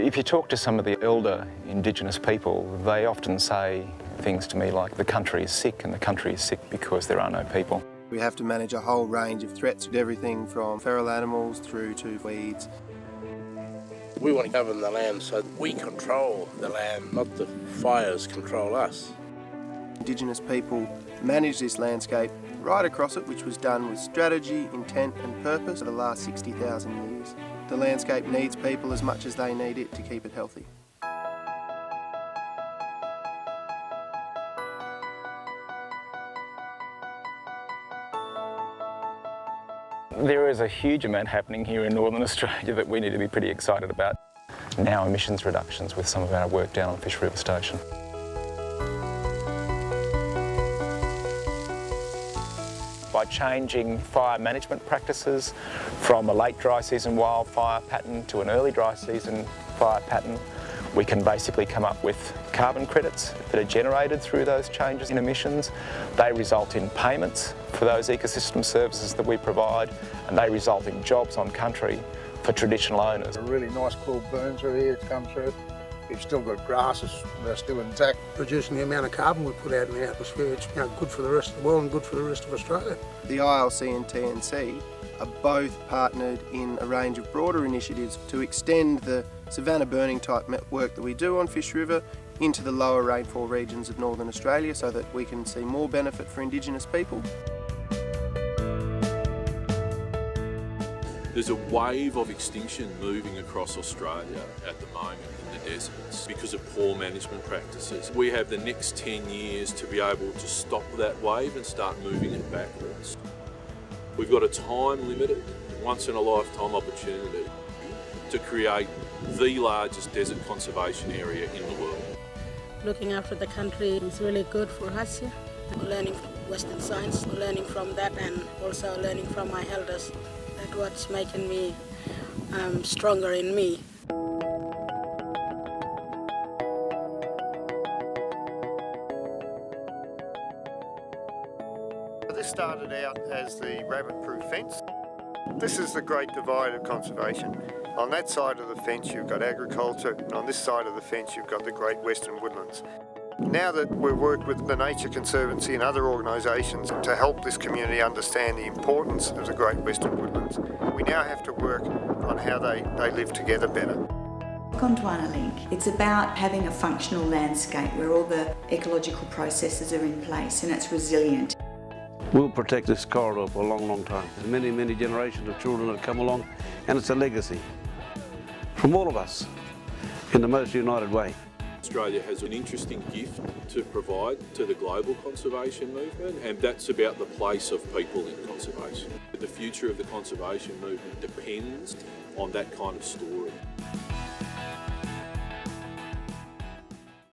If you talk to some of the elder Indigenous people, they often say things to me like the country is sick, and the country is sick because there are no people. We have to manage a whole range of threats, everything from feral animals through to weeds. We want to govern the land so we control the land, not the fires control us. Indigenous people manage this landscape right across it, which was done with strategy, intent and purpose for the last 60,000 years. The landscape needs people as much as they need it to keep it healthy. There is a huge amount happening here in Northern Australia that we need to be pretty excited about. Now emissions reductions with some of our work down on Fish River Station. By changing fire management practices from a late dry season wildfire pattern to an early dry season fire pattern, we can basically come up with carbon credits that are generated through those changes in emissions. They result in payments for those ecosystem services that we provide, and they result in jobs on country for traditional owners. A really nice cool burn through here to come through. We've still got grasses, they're still intact. Reducing the amount of carbon we put out in the atmosphere, it's good for the rest of the world and good for the rest of Australia. The ILC and TNC are both partnered in a range of broader initiatives to extend the savanna burning type work that we do on Fish River into the lower rainfall regions of Northern Australia so that we can see more benefit for Indigenous people. There's a wave of extinction moving across Australia at the moment in the deserts because of poor management practices. We have the next 10 years to be able to stop that wave and start moving it backwards. We've got a time-limited, once-in-a-lifetime opportunity to create the largest desert conservation area in the world. Looking after the country is really good for us here. Learning Western science, learning from that, and also learning from my elders. That's what's making me stronger in me. This started out as the rabbit-proof fence. This is the great divide of conservation. On that side of the fence you've got agriculture, and on this side of the fence you've got the Great Western Woodlands. Now that we've worked with the Nature Conservancy and other organisations to help this community understand the importance of the Great Western Woodlands, we now have to work on how they live together better. Gondwana Link, it's about having a functional landscape where all the ecological processes are in place and it's resilient. We'll protect this corridor for a long, long time. There's many, many generations of children that have come along, and it's a legacy from all of us in the most united way. Australia has an interesting gift to provide to the global conservation movement, and that's about the place of people in conservation. The future of the conservation movement depends on that kind of story.